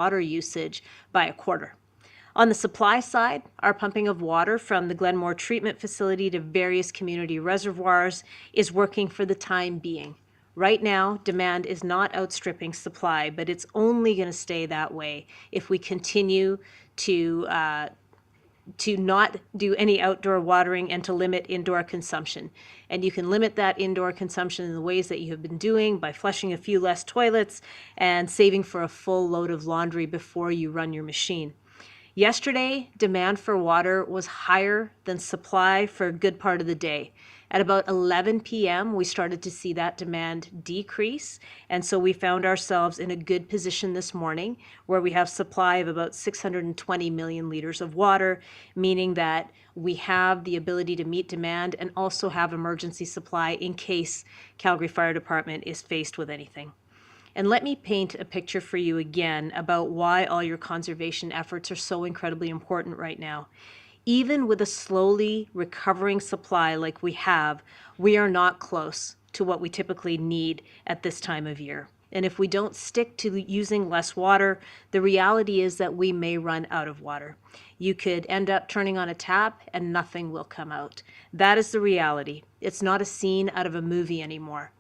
water usage by a quarter. On the supply side, our pumping of water from the Glenmore treatment facility to various community reservoirs is working for the time being. Right now, demand is not outstripping supply, but it's only going to stay that way if we continue to not do any outdoor watering and to limit indoor consumption. And you can limit that indoor consumption in the ways that you have been doing by flushing a few less toilets and saving for a full load of laundry before you run your machine. Yesterday, demand for water was higher than supply for a good part of the day. At about 11 p.m., we started to see that demand decrease, and so we found ourselves in a good position this morning where we have supply of about 620 million liters of water, meaning that we have the ability to meet demand and also have emergency supply in case Calgary Fire Department is faced with anything. And let me paint a picture for you again about why all your conservation efforts are so incredibly important right now. Even with a slowly recovering supply like we have, we are not close to what we typically need at this time of year. And if we don't stick to using less water, the reality is that we may run out of water. You could end up turning on a tap and nothing will come out. That is the reality. It's not a scene out of a movie anymore.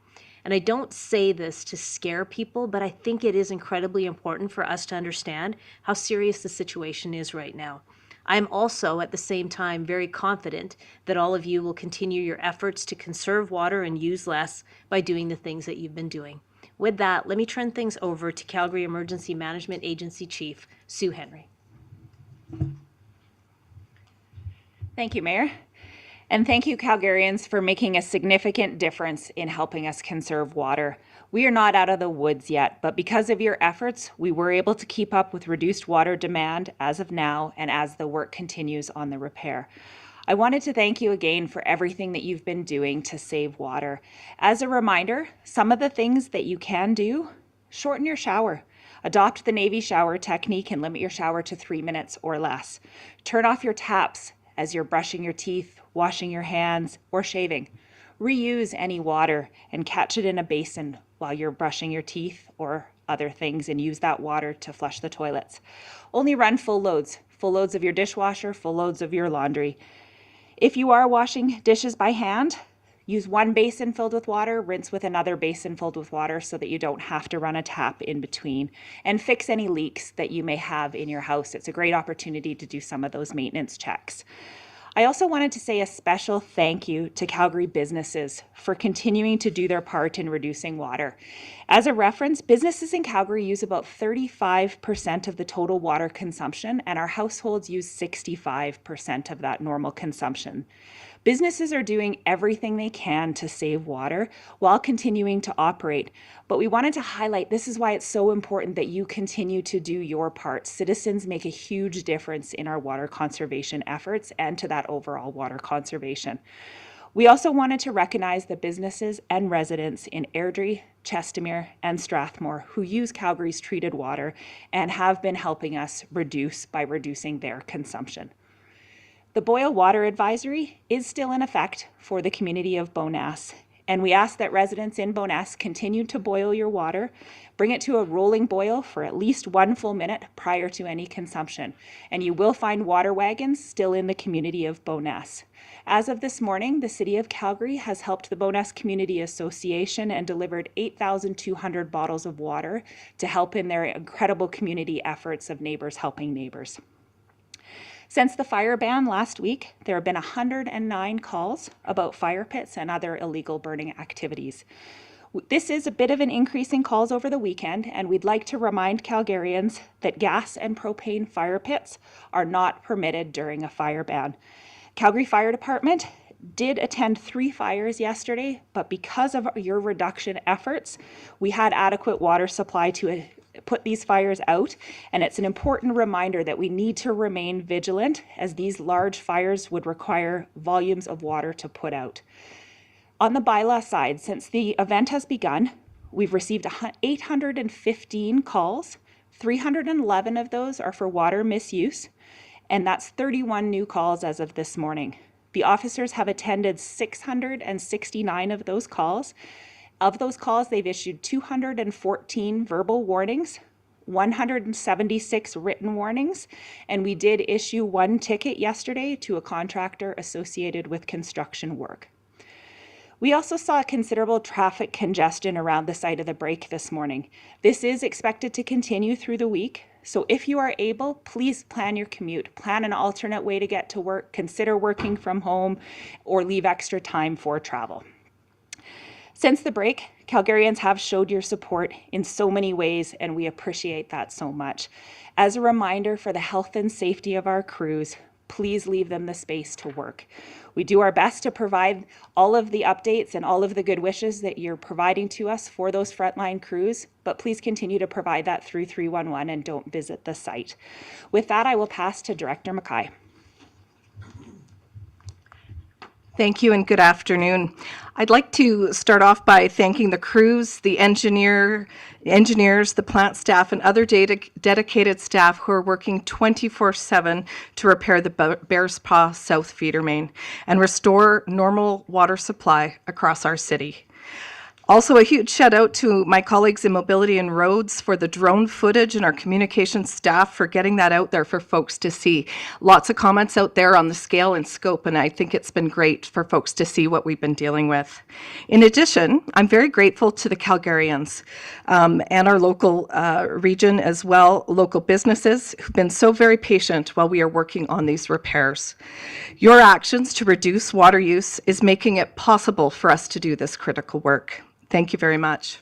And I don't say this to scare people, but I think it is incredibly important for us to understand how serious the situation is right now. I'm also, at the same time, very confident that all of you will continue your efforts to conserve water and use less by doing the things that you've been doing. With that, let me turn things over to Calgary Emergency Management Agency Chief Sue Henry. Thank you, Mayor. And thank you, Calgarians, for making a significant difference in helping us conserve water. We are not out of the woods yet, but because of your efforts, we were able to keep up with reduced water demand as of now and as the work continues on the repair. I wanted to thank you again for everything that you've been doing to save water. As a reminder, some of the things that you can do: shorten your shower. Adopt the Navy shower technique and limit your shower to 3 minutes or less. Turn off your taps as you're brushing your teeth, washing your hands, or shaving. Reuse any water and catch it in a basin while you're brushing your teeth or other things, and use that water to flush the toilets. Only run full loads of your dishwasher, full loads of your laundry. If you are washing dishes by hand, use one basin filled with water, rinse with another basin filled with water so that you don't have to run a tap in between, and fix any leaks that you may have in your house. It's a great opportunity to do some of those maintenance checks. I also wanted to say a special thank you to Calgary businesses for continuing to do their part in reducing water. As a reference, businesses in Calgary use about 35% of the total water consumption, and our households use 65% of that normal consumption. Businesses are doing everything they can to save water while continuing to operate. But we wanted to highlight this is why it's so important that you continue to do your part. Citizens make a huge difference in our water conservation efforts and to that overall water conservation. We also wanted to recognize the businesses and residents in Airdrie, Chestermere, and Strathmore who use Calgary's treated water and have been helping us by reducing their consumption. The Boil Water Advisory is still in effect for the community of Bowness, and we ask that residents in Bowness continue to boil your water, bring it to a rolling boil for at least 1 full minute prior to any consumption, and you will find water wagons still in the community of Bowness. As of this morning, the City of Calgary has helped the Bowness Community Association and delivered 8,200 bottles of water to help in their incredible community efforts of neighbors helping neighbors. Since the fire ban last week, there have been 109 calls about fire pits and other illegal burning activities. This is a bit of an increase in calls over the weekend, and we'd like to remind Calgarians that gas and propane fire pits are not permitted during a fire ban. Calgary Fire Department did attend 3 fires yesterday, but because of your reduction efforts, we had adequate water supply to put these fires out, and it's an important reminder that we need to remain vigilant as these large fires would require volumes of water to put out. On the bylaw side, since the event has begun, we've received 815 calls. 311 of those are for water misuse, and that's 31 new calls as of this morning. The officers have attended 669 of those calls. Of those calls, they've issued 214 verbal warnings, 176 written warnings, and we did issue 1 ticket yesterday to a contractor associated with construction work. We also saw considerable traffic congestion around the site of the break this morning. This is expected to continue through the week, so if you are able, please plan your commute. Plan an alternate way to get to work, consider working from home, or leave extra time for travel. Since the break, Calgarians have showed your support in so many ways, and we appreciate that so much. As a reminder for the health and safety of our crews, please leave them the space to work. We do our best to provide all of the updates and all of the good wishes that you're providing to us for those frontline crews, but please continue to provide that through 311 and don't visit the site. With that, I will pass to Director Mackay. Thank you and good afternoon. I'd like to start off by thanking the crews, the engineers, the plant staff, and other dedicated staff who are working 24/7 to repair the Bears Paw South feeder main and restore normal water supply across our city. Also, a huge shout out to my colleagues in Mobility and Roads for the drone footage and our communications staff for getting that out there for folks to see. Lots of comments out there on the scale and scope, and I think it's been great for folks to see what we've been dealing with. In addition, I'm very grateful to the Calgarians and our local region as well, local businesses who've been so very patient while we are working on these repairs. Your actions to reduce water use is making it possible for us to do this critical work. Thank you very much.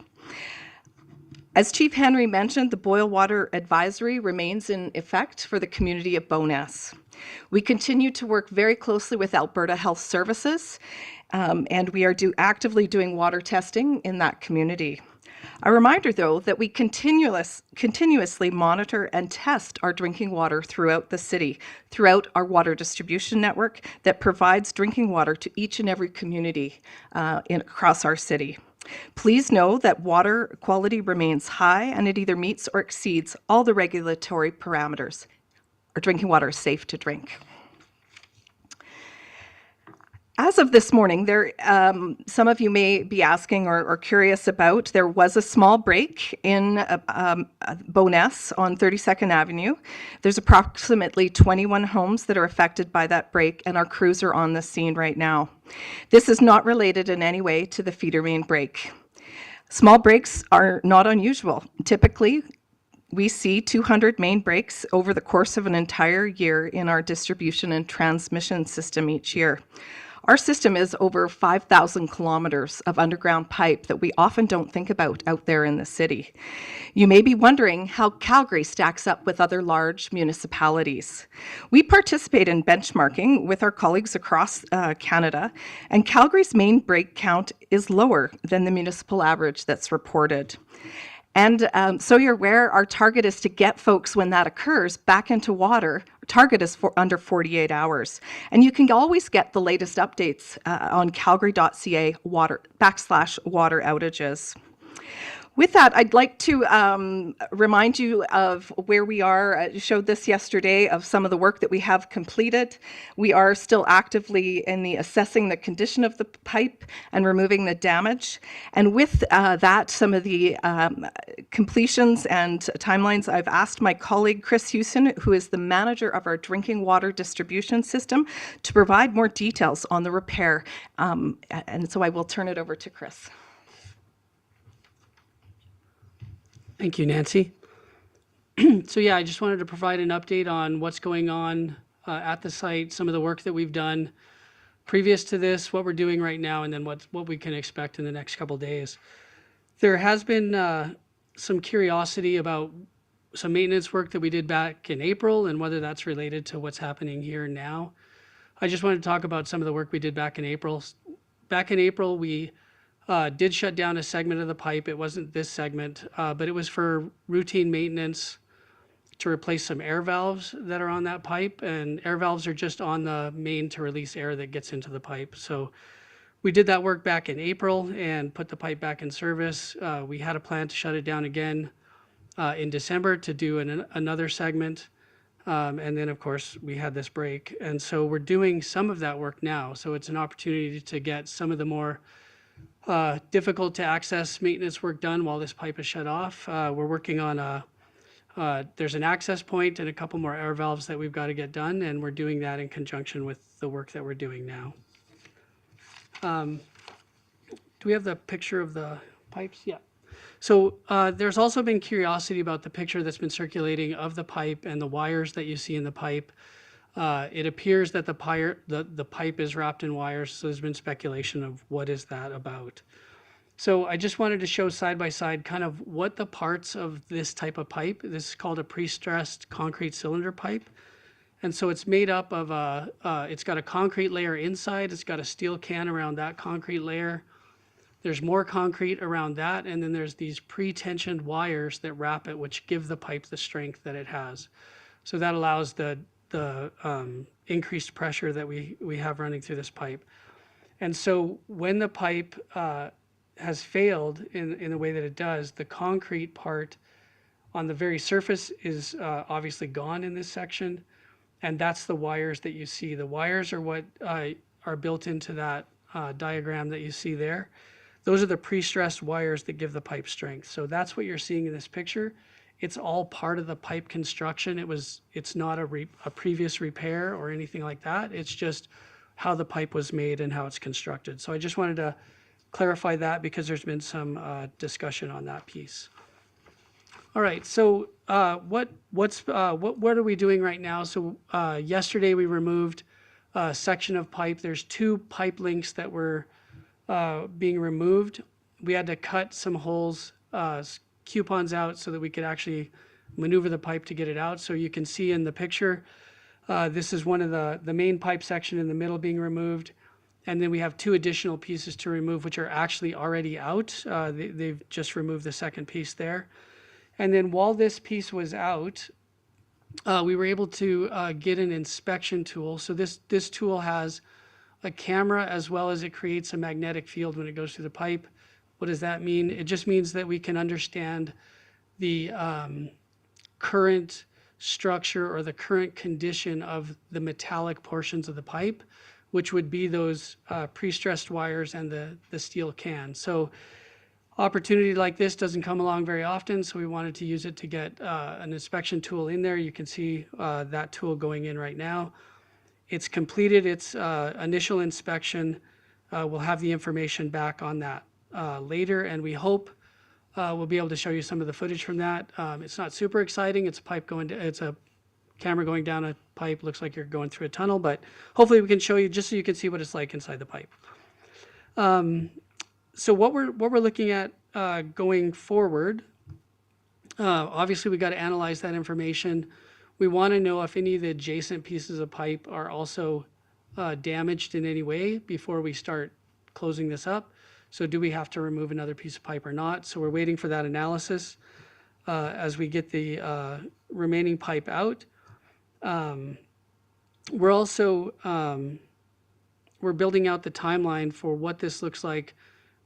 As Chief Henry mentioned, the boil water advisory remains in effect for the community of Bowness. We continue to work very closely with Alberta Health Services, and we are actively doing water testing in that community. A reminder, though, that we continuously monitor and test our drinking water throughout the city, throughout our water distribution network that provides drinking water to each and every community across our city. Please know that water quality remains high and it either meets or exceeds all the regulatory parameters. Our drinking water is safe to drink. As of this morning, some of you may be asking or curious about, there was a small break in Bowness on 32nd Avenue. There's approximately 21 homes that are affected by that break, and our crews are on the scene right now. This is not related in any way to the feeder main break. Small breaks are not unusual. Typically, we see 200 main breaks over the course of an entire year in our distribution and transmission system each year. Our system is over 5,000 kilometers of underground pipe that we often don't think about out there in the city. You may be wondering how Calgary stacks up with other large municipalities. We participate in benchmarking with our colleagues across Canada, and Calgary's main break count is lower than the municipal average that's reported. And so you're aware, our target is to get folks, when that occurs, back into water. Our target is for under 48 hours. And you can always get the latest updates on calgary.ca /water outages. With that, I'd like to remind you of where we are. I showed this yesterday of some of the work that we have completed. We are still actively assessing the condition of the pipe and removing the damage. And with that, some of the completions and timelines, I've asked my colleague Chris Houston, who is the manager of our drinking water distribution system, to provide more details on the repair. And so I will turn it over to Chris. Thank you, Nancy. So yeah, I just wanted to provide an update on what's going on at the site, some of the work that we've done previous to this, what we're doing right now, and then what we can expect in the next couple of days. There has been some curiosity about some maintenance work that we did back in April and whether that's related to what's happening here now. I just wanted to talk about some of the work we did back in April. Back in April, we did shut down a segment of the pipe. It wasn't this segment, but it was for routine maintenance to replace some air valves that are on that pipe. And air valves are just on the main to release air that gets into the pipe. So we did that work back in April and put the pipe back in service. We had a plan to shut it down again in December to do another segment. And then, of course, we had this break. And so we're doing some of that work now. So it's an opportunity to get some of the more difficult to access maintenance work done while this pipe is shut off. We're working on a There's an access point and a couple more air valves that we've got to get done, and we're doing that in conjunction with the work that we're doing now. Do we have the picture of the pipes? Yeah. So there's also been curiosity about the picture that's been circulating of the pipe and the wires that you see in the pipe. It appears that the pipe is wrapped in wires, so there's been speculation of what is that about. So I just wanted to show side by side kind of what the parts of this type of pipe. This is called a pre-stressed concrete cylinder pipe. And so it's made up of it's got a concrete layer inside, it's got a steel can around that concrete layer. There's more concrete around that, and then there's these pre-tensioned wires that wrap it, which give the pipe the strength that it has. So that allows the increased pressure that we have running through this pipe. And so when the pipe has failed in the way that it does, the concrete part on the very surface is obviously gone in this section, and that's the wires that you see. The wires are what are built into that diagram that you see there. Those are the pre-stressed wires that give the pipe strength. So that's what you're seeing in this picture. It's all part of the pipe construction. It's not a previous repair or anything like that. It's just how the pipe was made and how it's constructed. So I just wanted to clarify that because there's been some discussion on that piece. All right, so what are we doing right now? So yesterday we removed a section of pipe. There's 2 pipe links that were being removed. We had to cut some holes, coupons out so that we could actually maneuver the pipe to get it out. So you can see in the picture, this is one of the main pipe section in the middle being removed. And then we have 2 additional pieces to remove, which are actually already out. They've just removed the second piece there. And then while this piece was out, we were able to get an inspection tool. So this tool has a camera as well as it creates a magnetic field when it goes through the pipe. What does that mean? It just means that we can understand the current structure or the current condition of the metallic portions of the pipe, which would be those pre-stressed wires and the steel can. So opportunity like this doesn't come along very often, so we wanted to use it to get an inspection tool in there. You can see that tool going in right now. It's completed its initial inspection. We'll have the information back on that later, and we hope we'll be able to show you some of the footage from that. It's not super exciting. It's a camera going down a pipe. Looks like you're going through a tunnel, but hopefully we can show you just so you can see what it's like inside the pipe. So what we're looking at going forward, obviously we got to analyze that information. We want to know if any of the adjacent pieces of pipe are also damaged in any way before we start closing this up. So do we have to remove another piece of pipe or not? So we're waiting for that analysis as we get the remaining pipe out. We're also we're building out the timeline for what this looks like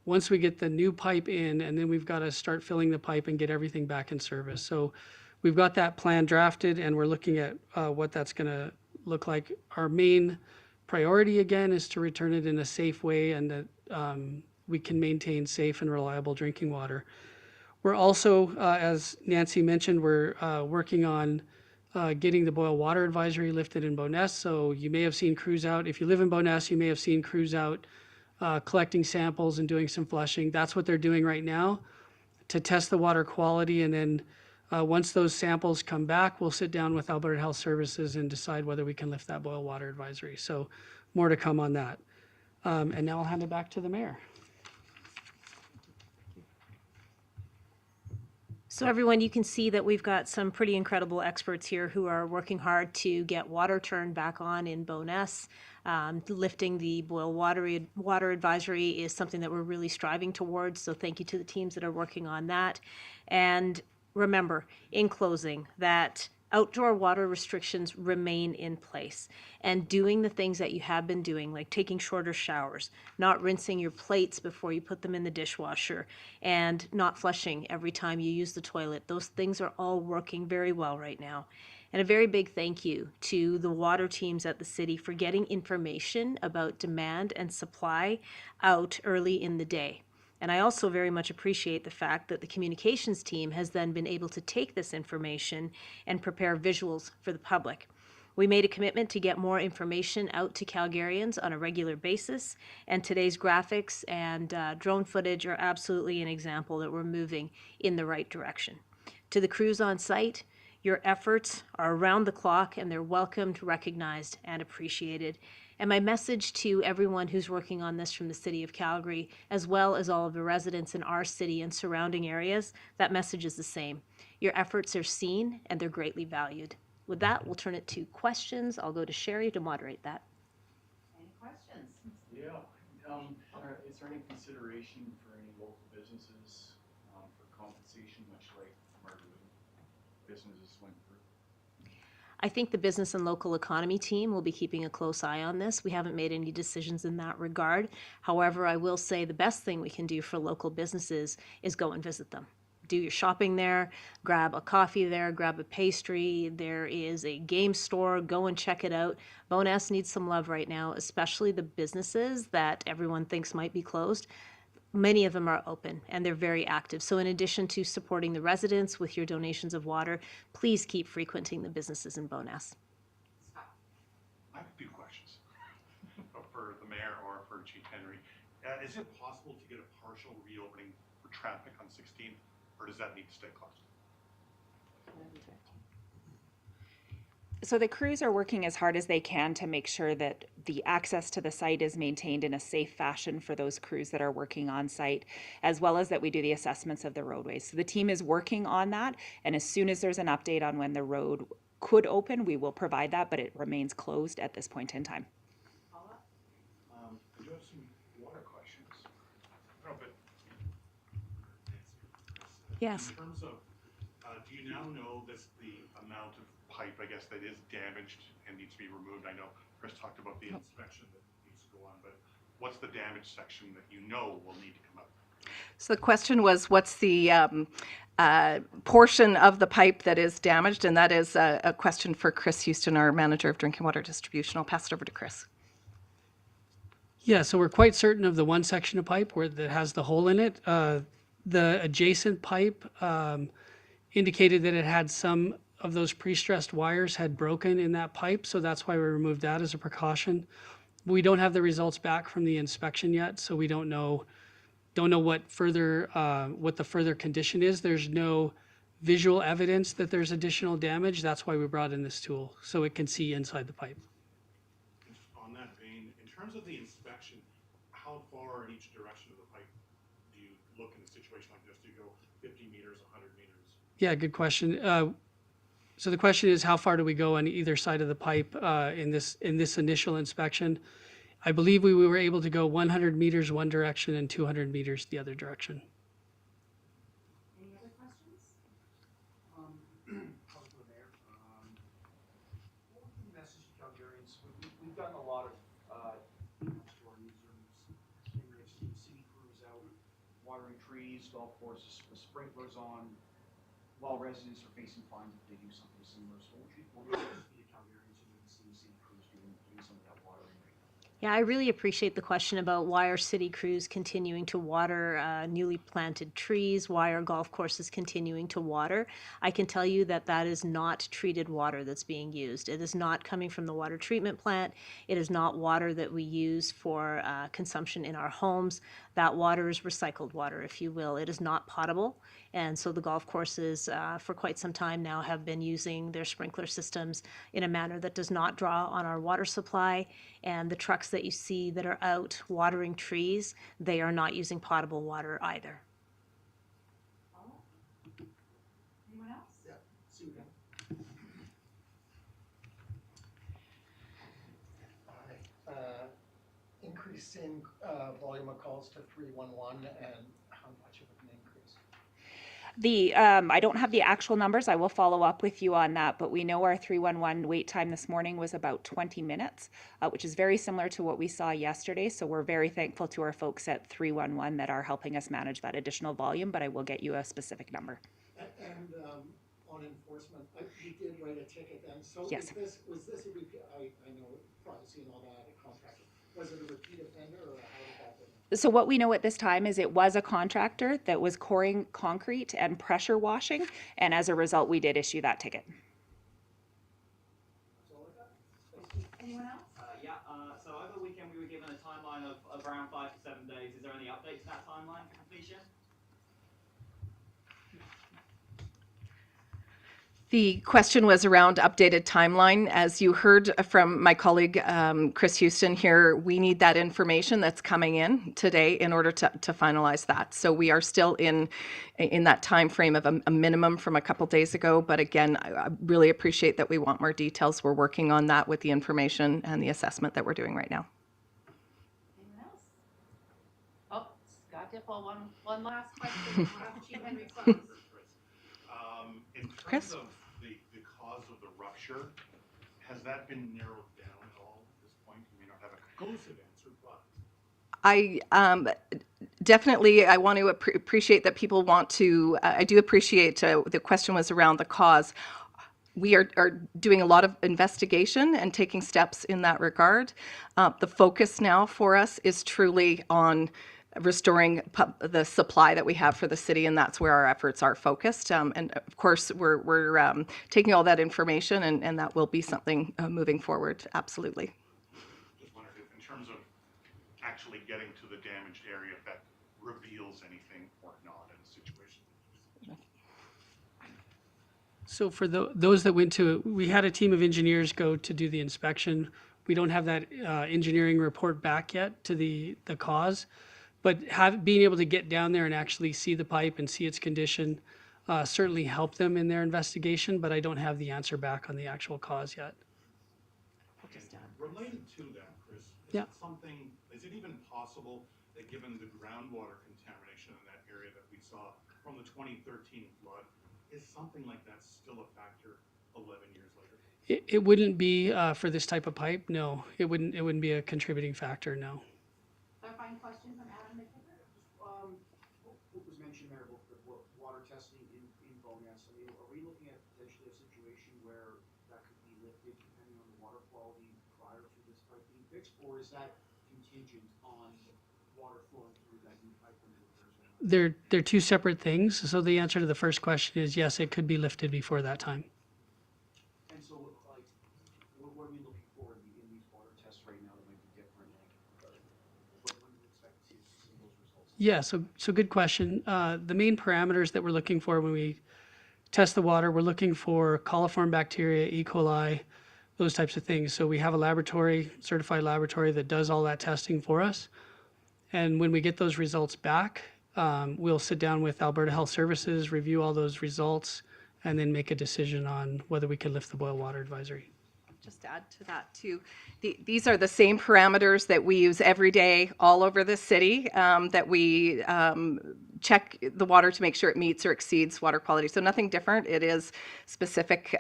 once we get the new pipe in, and then we've got to start filling the pipe and get everything back in service. So we've got that plan drafted, and we're looking at what that's going to look like. Our main priority, again, is to return it in a safe way and that we can maintain safe and reliable drinking water. We're also, as Nancy mentioned, we're working on getting the boil water advisory lifted in Bowness. So you may have seen crews out. If you live in Bowness, you may have seen crews out collecting samples and doing some flushing. That's what they're doing right now to test the water quality, and then once those samples come back, we'll sit down with Alberta Health Services and decide whether we can lift that boil water advisory. So more to come on that. And now I'll hand it back to the mayor. So everyone, you can see that we've got some pretty incredible experts here who are working hard to get water turned back on in Bowness. Lifting the boil water advisory is something that we're really striving towards. So thank you to the teams that are working on that. And remember, in closing, that outdoor water restrictions remain in place, and doing the things that you have been doing, like taking shorter showers, not rinsing your plates before you put them in the dishwasher, and not flushing every time you use the toilet. Those things are all working very well right now. And a very big thank you to the water teams at the city for getting information about demand and supply out early in the day. And I also very much appreciate the fact that the communications team has then been able to take this information and prepare visuals for the public. We made a commitment to get more information out to Calgarians on a regular basis, and today's graphics and drone footage are absolutely an example that we're moving in the right direction. To the crews on site, your efforts are around the clock and they're welcomed, recognized, and appreciated. And my message to everyone who's working on this from the City of Calgary, as well as all of the residents in our city and surrounding areas, that message is the same. Your efforts are seen and they're greatly valued. With that, we'll turn it to questions. I'll go to Sherry to moderate that. Any questions? Yeah, is there any consideration for any local businesses for compensation, much like Margaret businesses went through? I think the business and local economy team will be keeping a close eye on this. We haven't made any decisions in that regard. However, I will say the best thing we can do for local businesses is go and visit them. Do your shopping there, grab a coffee there, grab a pastry. There is a game store, go and check it out. Bowness needs some love right now, especially the businesses that everyone thinks might be closed. Many of them are open and they're very active. So in addition to supporting the residents with your donations of water, please keep frequenting the businesses in Bowness. I have two questions for the mayor or for Chief Henry. Is it possible to get a partial reopening for traffic on 16th, or does that need to stay closed? So the crews are working as hard as they can to make sure that the access to the site is maintained in a safe fashion for those crews that are working on site, as well as that we do the assessments of the roadways. So the team is working on that, and as soon as there's an update on when the road could open, we will provide that, but it remains closed at this point in time. I do have some water questions. No, but Yes. in terms of, do you now know the amount of pipe, I guess, that is damaged and needs to be removed? I know Chris talked about the inspection that needs to go on, but what's the damage section that you know will need to come out? So the question was, what's the portion of the pipe that is damaged? And that is a question for Chris Houston, our Manager of Drinking Water Distribution. I'll pass it over to Chris. Yeah, so we're quite certain of the one section of pipe that has the hole in it. The adjacent pipe indicated that it had some of those pre-stressed wires had broken in that pipe, so that's why we removed that as a precaution. We don't have the results back from the inspection yet, so we don't know what the further condition is. There's no visual evidence that there's additional damage. That's why we brought in this tool, so it can see inside the pipe. And just on that vein, in terms of the inspection, how far in each direction of the pipe do you look in a situation like this? Do you go 50 meters, 100 meters? Yeah, good question. So the question is, how far do we go on either side of the pipe in this initial inspection? I believe we were able to go 100 meters one direction and 200 meters the other direction. Any other questions? Councilor Mayor, what would be the message to Calgarians? We've done a lot of stories and city crews out watering trees, golf courses, with sprinklers on, while residents are facing fines if they do something similar. So what would you message to the Calgarians who didn't see city crews doing some of that watering right now? Yeah, I really appreciate the question about why are city crews continuing to water newly planted trees, why are golf courses continuing to water. I can tell you that that is not treated water that's being used. It is not coming from the water treatment plant. It is not water that we use for consumption in our homes. That water is recycled water, if you will. It is not potable. And so the golf courses for quite some time now have been using their sprinkler systems in a manner that does not draw on our water supply. And the trucks that you see that are out watering trees, they are not using potable water either. Anyone else? Yeah, see you again. Increase in volume of calls to 311, and how much of an increase? I don't have the actual numbers. I will follow up with you on that, but we know our 311 wait time this morning was about 20 minutes, which is very similar to what we saw yesterday. So we're very thankful to our folks at 311 that are helping us manage that additional volume, but I will get you a specific number. And on enforcement, you did write a ticket then. So Yes. was this a repeat? I know privacy and all that, a contractor. Was it a repeat offender, or how did that happen? So what we know at this time is it was a contractor that was coring concrete and pressure washing, and as a result, we did issue that ticket. That's all I got. Anyone else? So over the weekend we were given a timeline of around 5 to 7 days. Is there any update to that timeline for completion? The question was around updated timeline. As you heard from my colleague, Chris Houston here, we need that information that's coming in today in order to finalize that. So we are still in that time frame of a minimum from a couple days ago. But again, I really appreciate that we want more details. We're working on that with the information and the assessment that we're doing right now. Anyone else? Oh, Scott Dipple, one last question. Chief Henry Close. In terms Chris? of the cause of the rupture, has that been narrowed down at all at this point? You may not have a conclusive answer, but. I definitely, I want to appreciate that people want to, I do appreciate the question was around the cause. We are doing a lot of investigation and taking steps in that regard. The focus now for us is truly on restoring the supply that we have for the city, and that's where our efforts are focused. And of course, we're taking all that information, and that will be something moving forward, absolutely. Just wondered if, in terms of actually getting to the damaged area, if that reveals anything or not in a situation. So for those that went to, we had a team of engineers go to do the inspection. We don't have that engineering report back yet to the cause, but being able to get down there and actually see the pipe and see its condition certainly helped them in their investigation, but I don't have the answer back on the actual cause yet. Related to that, Chris, Yeah. Is it even possible that given the groundwater contamination in that area that we saw from the 2013 flood, is something like that still a factor 11 years later? It wouldn't be for this type of pipe, no. It wouldn't be a contributing factor, no. Clarifying question from Adam McKibben. What was mentioned there about the water testing in Bowness? I mean, are we looking at potentially a situation where that could be lifted depending on the water quality prior to this pipe being fixed, or is that contingent on water flowing through that new pipe when it repairs? They're two separate things. So the answer to the first question is yes, it could be lifted before that time. And so, like, what are we looking for in these water tests right now that might be different? Like, when do we expect to see those results? Yeah, so good question. The main parameters that we're looking for when we test the water, we're looking for coliform bacteria, E. coli, those types of things. So we have a certified laboratory that does all that testing for us. And when we get those results back, we'll sit down with Alberta Health Services, review all those results, and then make a decision on whether we can lift the boil water advisory. Just add to that too. These are the same parameters that we use every day all over the city, that we check the water to make sure it meets or exceeds water quality. So nothing different. It is specific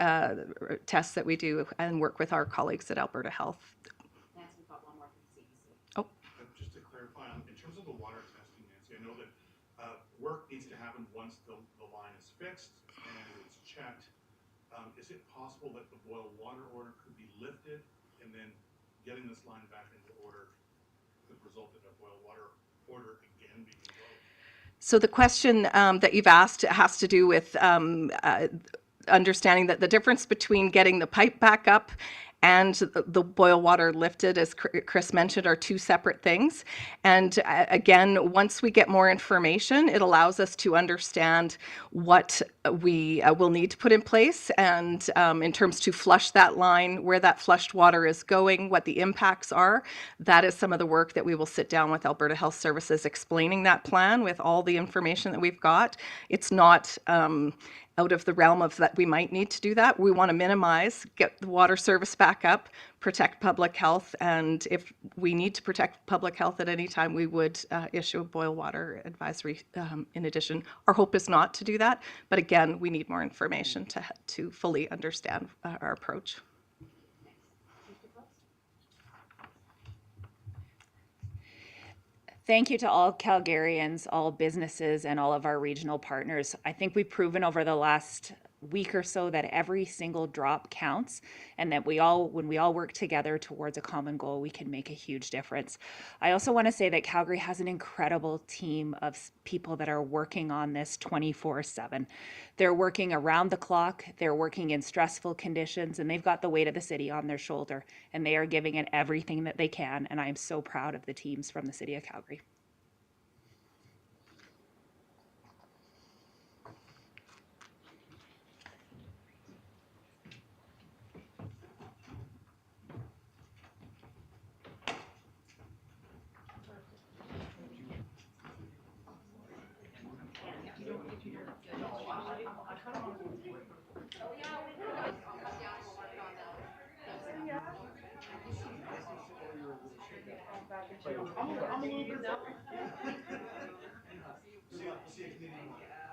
tests that we do and work with our colleagues at Alberta Health. Nancy, we've got one more from CBC. Oh, Just to clarify, in terms of the water testing, Nancy, I know that work needs to happen once the line is fixed and it's checked. Is it possible that the boil water order could be lifted and then getting this line back into order could result in a boil water order again being invoked? so the question that you've asked has to do with understanding that the difference between getting the pipe back up and the boil water lifted, as Chris mentioned, are two separate things. And again, once we get more information, it allows us to understand what we will need to put in place, and in terms to flush that line, where that flushed water is going, what the impacts are. That is some of the work that we will sit down with Alberta Health Services, explaining that plan with all the information that we've got. It's not out of the realm of that we might need to do that. We want to minimize, get the water service back up, protect public health, and if we need to protect public health at any time, we would issue a boil water advisory in addition. Our hope is not to do that, but again, we need more information to fully understand our approach. Thank you to all Calgarians, all businesses, and all of our regional partners. I think we've proven over the last week or so that every single drop counts, and that when we all work together towards a common goal, we can make a huge difference. I also want to say that Calgary has an incredible team of people that are working on this 24/7. They're working around the clock, they're working in stressful conditions, and they've got the weight of the city on their shoulder, and they are giving it everything that they can, and I am so proud of the teams from the city of Calgary. I'm a little bit.